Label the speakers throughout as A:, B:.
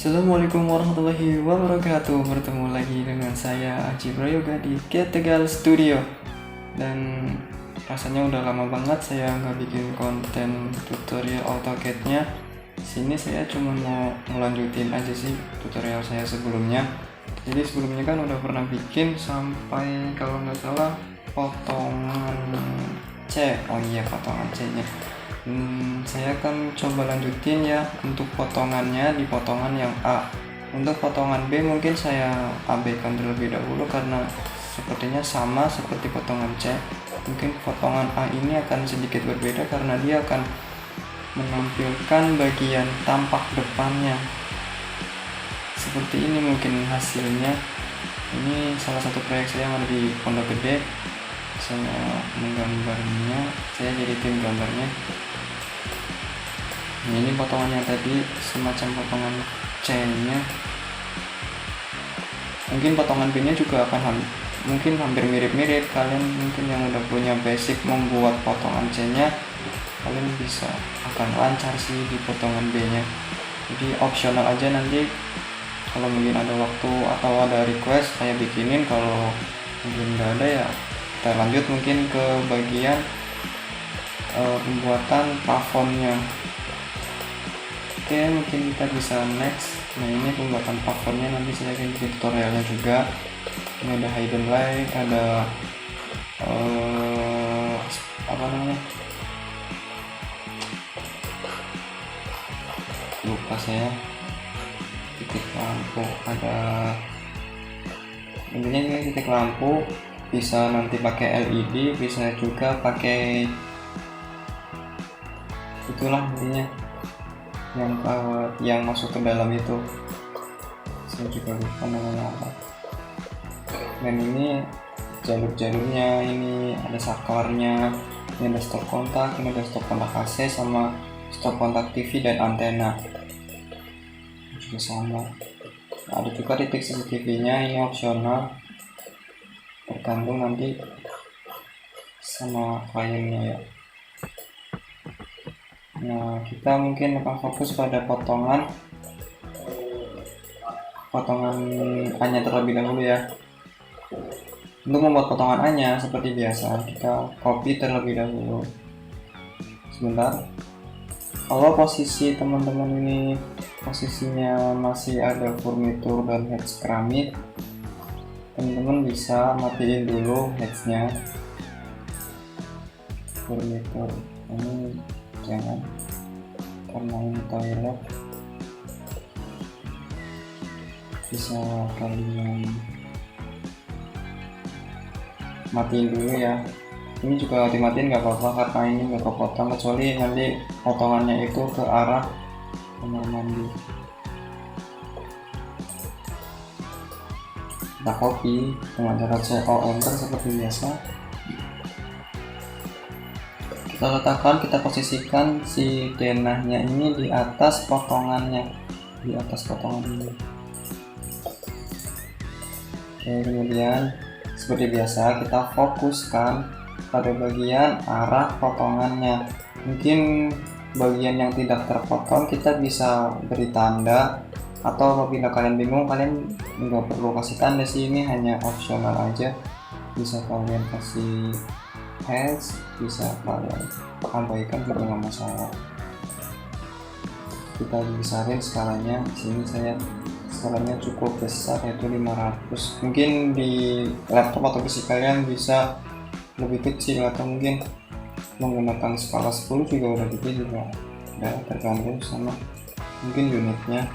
A: Assalamualaikum warahmatullahi wabarakatuh. Bertemu lagi dengan saya Aji Prayoga di Tegal Studio. Dan rasanya udah lama banget saya nggak bikin konten tutorial AutoCAD-nya. Sini saya cuma mau ngelanjutin aja sih tutorial saya sebelumnya. Jadi sebelumnya kan udah pernah bikin sampai kalau nggak salah potongan C. Oh iya, potongan C-nya. Saya akan coba lanjutin ya untuk potongannya di potongan yang A. Untuk potongan B mungkin saya abaikan terlebih dahulu karena sepertinya sama seperti potongan C. Mungkin potongan A ini akan sedikit berbeda karena dia akan menampilkan bagian tampak depannya. Seperti ini mungkin hasilnya. Ini salah satu proyek saya yang ada di Pondok Gede. Saya menggambarnya, saya jadi tim gambarnya. Nah, ini potongannya tadi semacam potongan C-nya. Mungkin potongan B-nya juga akan mungkin hampir mirip-mirip. Kalian mungkin yang udah punya basic membuat potongan C-nya, kalian bisa akan lancar sih di potongan B-nya. Jadi opsional aja, nanti kalau mungkin ada waktu atau ada request saya bikinin. Kalau mungkin nggak ada ya kita lanjut mungkin ke bagian pembuatan plafonnya. Oke, mungkin kita bisa next. Nah, ini pembuatan plafonnya nanti saya akan bikin tutorialnya juga. Ini ada hidden light, ada apa namanya, lupa saya, titik lampu, ada intinya ini titik lampu. Bisa nanti pakai LED, bisa juga pakai itulah intinya yang masuk ke dalam itu, saya juga lupa namanya apa. Dan ini jalur-jalurnya, ini ada saklarnya, ini ada stop kontak, ini ada stop kontak AC sama stop kontak TV dan antena juga sama. Nah, ada juga titik CCTV nya, ini opsional tergantung nanti sama kliennya ya. Nah, kita mungkin akan fokus pada potongan A-nya terlebih dahulu ya. Untuk membuat potongan A-nya seperti biasa, kita copy terlebih dahulu. Sebentar. Kalau posisi teman-teman ini posisinya masih ada furnitur dan hedge keramik, teman-teman bisa matiin dulu hedge-nya. Furnitur ini jangan, karena ini toilet. Bisa kalian matiin dulu ya. Ini juga dimatiin nggak apa-apa karena ini nggak kepotong, kecuali nanti potongannya itu ke arah kamar mandi. Kita copy dengan cara CO enter seperti biasa. Kita letakkan, kita posisikan si denahnya ini di atas potongannya, di atas potongan ini. Oke, kemudian seperti biasa kita fokuskan pada bagian arah potongannya. Mungkin bagian yang tidak terpotong kita bisa beri tanda, atau apabila kalian bingung kalian nggak perlu kasih tanda sih, ini hanya opsional aja. Bisa kalian kasih hedge, bisa kalian abaikan juga nggak masalah. Kita besarin skalanya. Sini saya skalanya cukup besar, yaitu 500. Mungkin di laptop atau PC kalian bisa lebih kecil, atau mungkin menggunakan skala 10 juga udah gede juga, ya tergantung sama mungkin unitnya.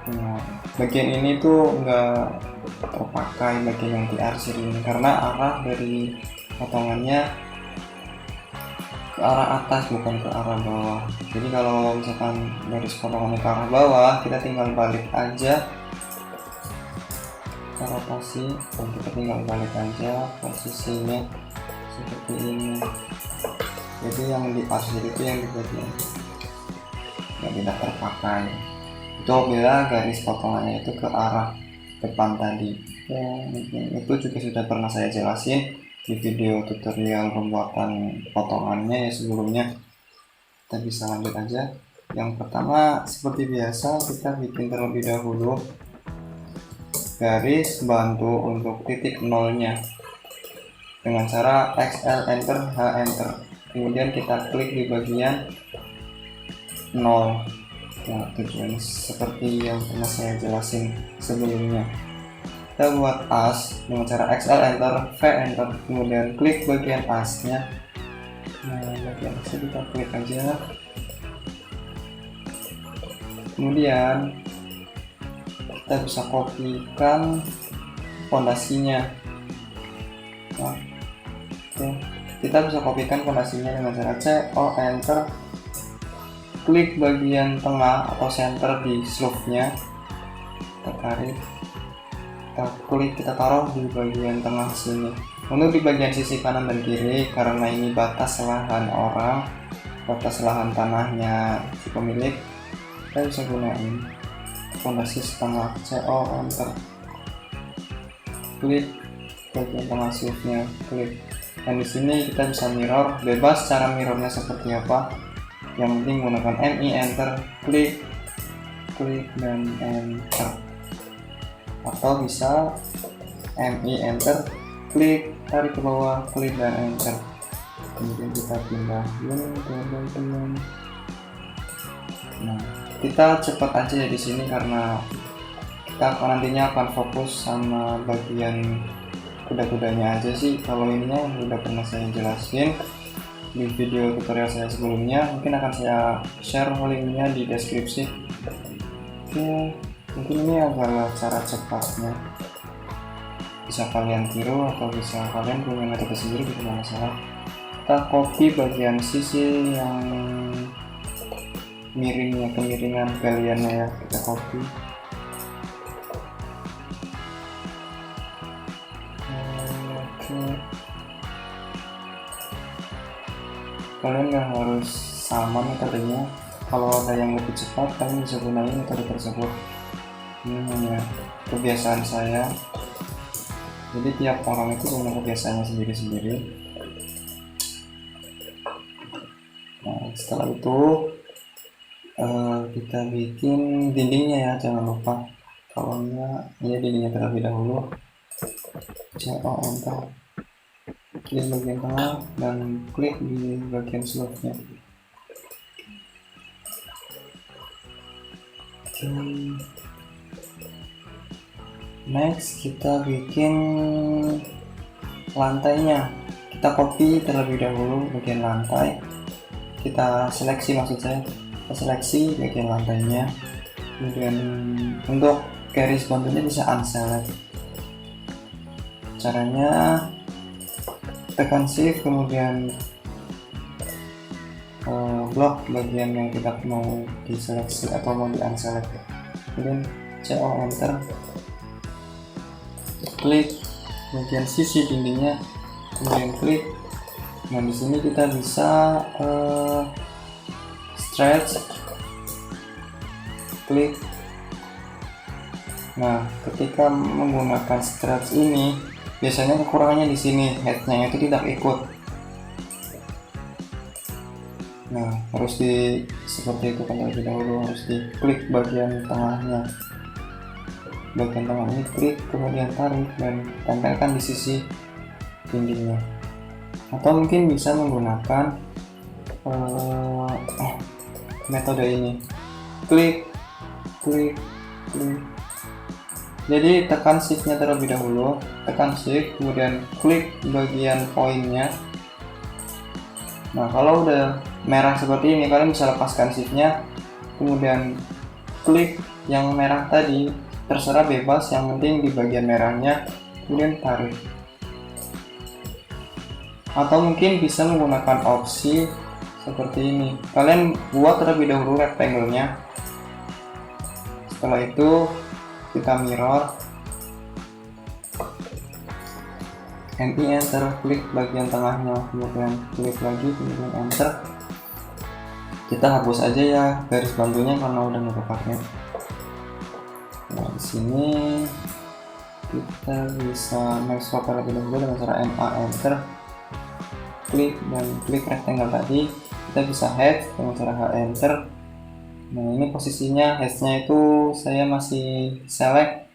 A: Nah, bagian ini tuh enggak terpakai bagian yang diarsir ini karena arah dari potongannya ke arah atas bukan ke arah bawah. Jadi kalau misalkan garis potongannya ke arah bawah, kita tinggal balik aja ke rotasi, dan kita tinggal balik aja posisinya seperti ini. Jadi yang diarsir itu yang di bagian yang tidak terpakai itu bila garis potongannya itu ke arah depan tadi. Ya, itu juga sudah pernah saya jelasin di video tutorial pembuatan potongannya ya sebelumnya. Kita bisa lanjut aja. Yang pertama, seperti biasa, kita bikin terlebih dahulu garis bantu untuk titik nolnya dengan cara XL enter, H enter. Kemudian kita klik di bagian 0. Nah, tujuannya seperti yang pernah saya jelasin sebelumnya. Kita buat as dengan cara XL enter, V enter, kemudian klik bagian asnya. Nah, bagian asnya kita klik aja. Kemudian kita bisa kopikan fondasinya. Nah, kita bisa kopikan fondasinya dengan cara CO enter, klik bagian tengah atau center di slope-nya, kita tarik, kita klik, kita taruh di bagian tengah sini. Untuk di bagian sisi kanan dan kiri, karena ini batas lahan orang, batas lahan tanahnya si pemilik, kita bisa gunain fondasi setengah, CO enter, klik bagian tengah slope-nya, klik. Dan di sini kita bisa mirror, bebas cara mirrornya seperti apa. Yang penting menggunakan MI enter, klik, dan enter. Atau bisa MI enter, klik, tarik ke bawah, klik dan enter. Kemudian kita pindahin teman-teman. Nah, kita cepat aja ya di sini karena kita nantinya akan fokus sama bagian kuda-kudanya aja sih. Kalau ininya udah pernah saya jelasin di video tutorial saya sebelumnya, mungkin akan saya share linknya di deskripsi. Oke, mungkin ini adalah cara cepatnya, bisa kalian tiru atau bisa kalian punya metode sendiri, tidak masalah. Kita copy bagian sisi yang miringnya, kemiringan galiannya ya, kita copy. Kalian nggak harus sama metodenya, kalau ada yang lebih cepat kalian bisa gunain metode tersebut. Ini hanya kebiasaan saya, jadi tiap orang itu punya kebiasaannya sendiri-sendiri. Nah, setelah itu kita bikin dindingnya ya, jangan lupa. Kalau enggak, ya dindingnya terlebih dahulu. CO enter, klik bagian tengah dan klik di bagian slope-nya. Next kita bikin lantainya. Kita copy terlebih dahulu bagian lantai, kita seleksi, maksud saya kita seleksi bagian lantainya. Kemudian untuk garis bantunya bisa unselect. Caranya tekan shift, kemudian blok bagian yang kita mau diseleksi atau mau di unselect, kemudian CO enter, klik bagian sisi dindingnya, kemudian klik. Nah, di sini kita bisa stretch, klik. Nah, ketika menggunakan stretch ini biasanya kekurangannya di sini, headnya itu tidak ikut. Nah, harus seperti itu kan terlebih dahulu, harus diklik bagian tengahnya. Bagian tengah ini klik, kemudian tarik dan tempelkan di sisi dindingnya. Atau mungkin bisa menggunakan metode ini, klik. Jadi tekan shift-nya terlebih dahulu, tekan shift, kemudian klik bagian poinnya. Nah, kalau udah merah seperti ini, kalian bisa lepaskan shift-nya, kemudian klik yang merah tadi, terserah bebas, yang penting di bagian merahnya, kemudian tarik. Atau mungkin bisa menggunakan opsi seperti ini, kalian buat terlebih dahulu rectangle-nya. Setelah itu kita mirror, MI enter, klik bagian tengahnya, kemudian klik lagi, kemudian enter. Kita hapus aja ya garis bantunya karena udah nggak kepake. Nah, di sini kita bisa make swap terlebih dahulu dengan cara MA enter, klik dan klik rectangle tadi. Kita bisa head dengan cara H enter, Nah, ini posisinya headsnya itu saya masih select,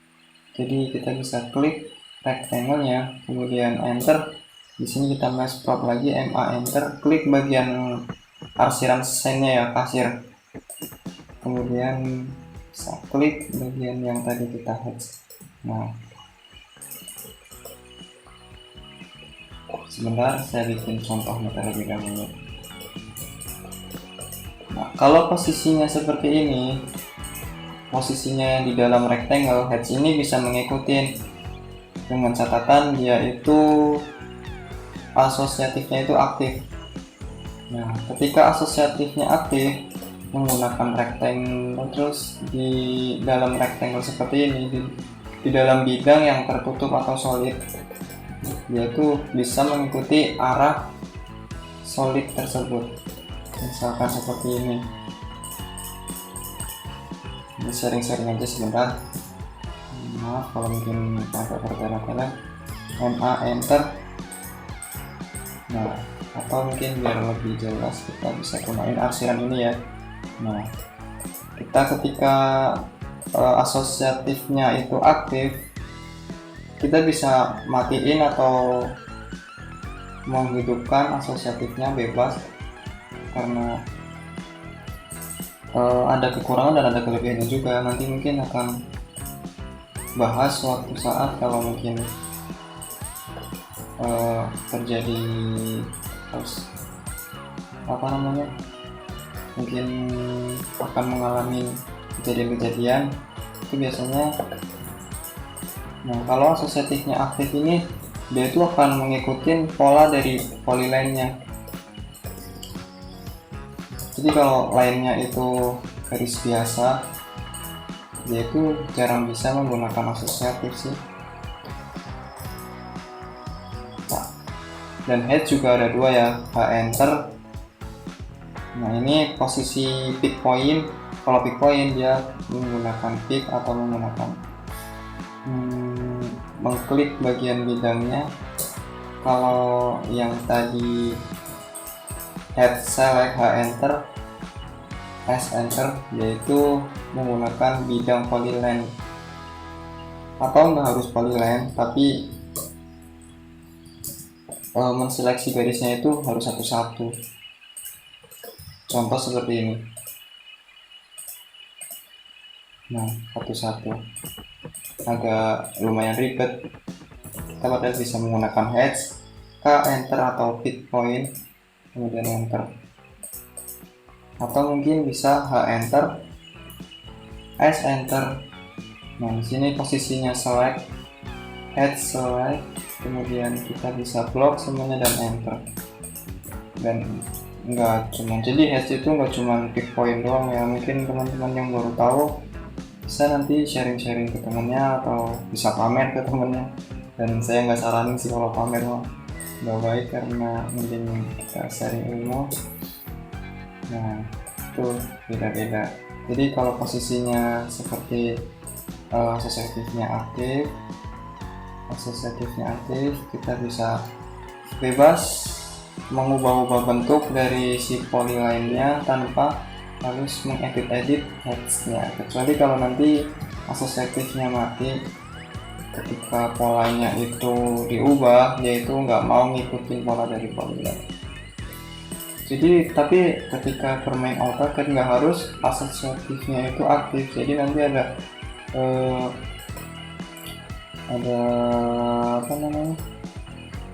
A: jadi kita bisa klik rectangle-nya, kemudian enter. Di sini kita match prop lagi, MA enter, klik bagian arsiran sign-nya ya, kasir. Kemudian bisa klik bagian yang tadi kita heads. Nah, sebentar saya bikin contohnya terlebih dahulu. Nah, kalau posisinya seperti ini, posisinya di dalam rectangle, heads ini bisa mengikuti, dengan catatan dia itu asosiatifnya itu aktif. Nah, ketika asosiatifnya aktif menggunakan rectangle, terus di dalam rectangle seperti ini, di dalam bidang yang tertutup atau solid, dia itu bisa mengikuti arah solid tersebut. Misalkan seperti ini. Ini sharing-sharing aja sebentar. Maaf kalau mungkin agak bertele-tele. MA enter. Nah, atau mungkin biar lebih jelas kita bisa gunain arsiran ini ya. Nah, kita ketika asosiatifnya itu aktif, kita bisa matiin atau menghidupkan asosiatifnya bebas, karena ada kekurangan dan ada kelebihannya juga. Nanti mungkin akan bahas suatu saat kalau mungkin terjadi terus mungkin akan mengalami kejadian-kejadian itu biasanya. Nah, kalau asosiatifnya aktif ini, dia itu akan mengikuti pola dari polyline-nya. Jadi kalau lainnya itu garis biasa, dia itu jarang bisa menggunakan asosiatif sih. Nah, dan head juga ada dua ya, H enter. Nah, ini posisi pick point. Kalau pick point dia menggunakan pick atau menggunakan mengklik bagian bidangnya. Kalau yang tadi head select, H enter, S enter, yaitu menggunakan bidang polyline, atau nggak harus polyline, tapi menseleksi garisnya itu harus satu-satu. Contoh seperti ini. Nah, satu-satu agak lumayan ribet. Kita padahal bisa menggunakan heads, K enter atau pick point, kemudian enter, atau mungkin bisa H enter, S enter. Nah, di sini posisinya select, head select, kemudian kita bisa block semuanya dan enter. Dan enggak cuma, jadi heads itu enggak cuma pick point doang ya. Mungkin teman-teman yang baru tahu bisa nanti sharing-sharing ke temennya atau bisa pamer ke temennya. Dan saya nggak saranin sih kalau pamer mah nggak baik, karena mungkin kita sharing ilmu. Nah, itu beda-beda. Jadi kalau posisinya seperti asosiatifnya aktif, kita bisa bebas mengubah-ubah bentuk dari si polyline-nya tanpa harus mengedit-edit heads-nya, kecuali kalau nanti asosiatifnya mati. Ketika polanya itu diubah, dia itu nggak mau ngikutin pola dari polyline. Jadi tapi ketika bermain AutoCAD nggak harus asosiatifnya itu aktif. Jadi nanti ada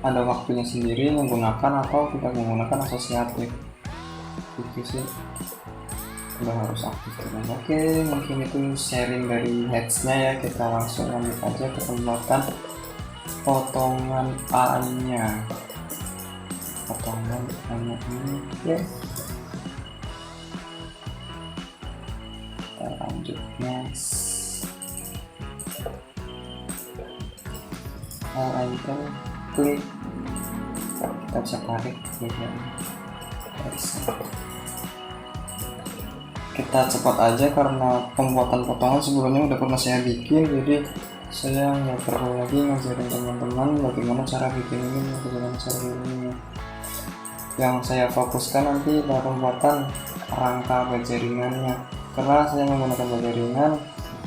A: ada waktunya sendiri menggunakan atau tidak menggunakan asosiatif. Itu sih udah harus aktif teman. Oke, mungkin itu sharing dari heads-nya ya. Kita langsung lanjut aja ke pembuatan potongan A-nya. Potongan A-nya ini ya. Kita lanjut next. Enter, klik. Kita bisa tarik bagian garisnya. Kita cepat aja karena pembuatan potongan sebelumnya udah pernah saya bikin, jadi saya nggak perlu lagi ngajarin teman-teman bagaimana cara bikin ini, bagaimana cara bikin ini. Yang saya fokuskan nanti adalah pembuatan rangka berjaringannya. karena saya menggunakan baja ringan,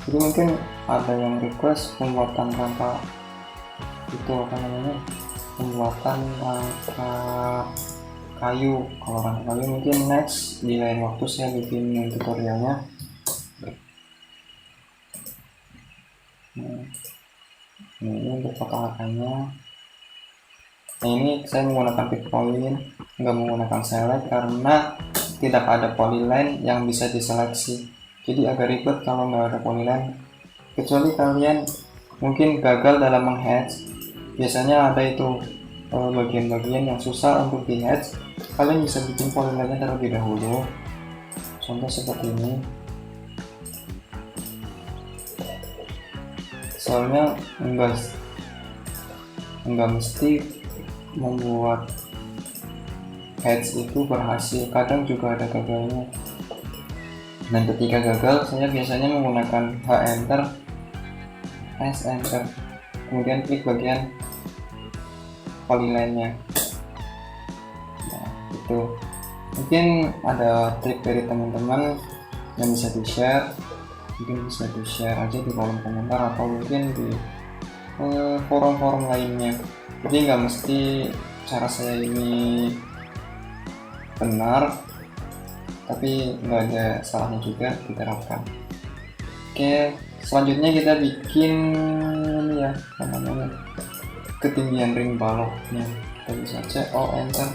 A: jadi mungkin ada yang request pembuatan rangka pembuatan rangka kayu. Kalau rangka kayu mungkin next di lain waktu saya bikin tutorialnya. Ini untuk potongannya. Ini saya menggunakan pick point, nggak menggunakan select karena tidak ada polyline yang bisa diseleksi, jadi agak ribet kalau nggak ada polyline. Kecuali kalian mungkin gagal dalam menghatch, biasanya ada itu bagian-bagian yang susah untuk di hatch, kalian bisa bikin polyline terlebih dahulu. Contoh seperti ini. Soalnya enggak mesti membuat hatch itu berhasil, kadang juga ada gagalnya. Dan ketika gagal, saya biasanya menggunakan H enter, S enter, kemudian klik bagian polyline-nya. Nah, itu mungkin ada trik dari teman-teman yang bisa di-share, mungkin bisa di-share aja di kolom komentar atau mungkin di forum-forum lainnya. Jadi nggak mesti cara saya ini benar, tapi nggak ada salahnya juga diterapkan. Oke, selanjutnya kita bikin ini ya, namanya ketinggian ring baloknya. Kita bisa CO enter,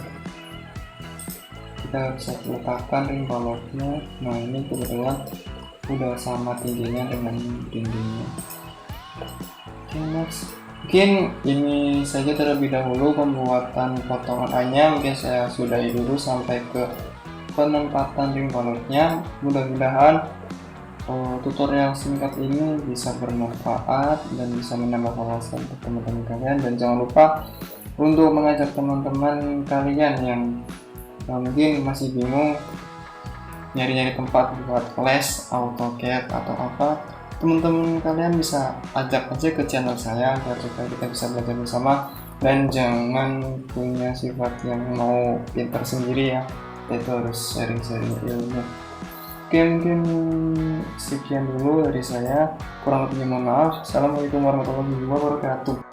A: kita bisa letakkan ring baloknya. Nah, ini kebetulan udah sama tingginya dengan dindingnya. Oke, next. Mungkin ini saja terlebih dahulu pembuatan potongan A-nya. Mungkin saya sudahi dulu sampai ke penempatan ring baloknya. Mudah-mudahan tutorial singkat ini bisa bermanfaat dan bisa menambah wawasan untuk teman-teman kalian. Dan jangan lupa untuk mengajak teman-teman kalian yang mungkin masih bingung nyari-nyari tempat buat les AutoCAD atau apa, teman-teman kalian bisa ajak aja ke channel saya agar kita bisa belajar bersama. Dan jangan punya sifat yang mau pintar sendiri ya, itu harus sharing-sharing ilmu. Oke, mungkin sekian dulu dari saya, kurang lebihnya mohon maaf. Assalamualaikum warahmatullahi wabarakatuh.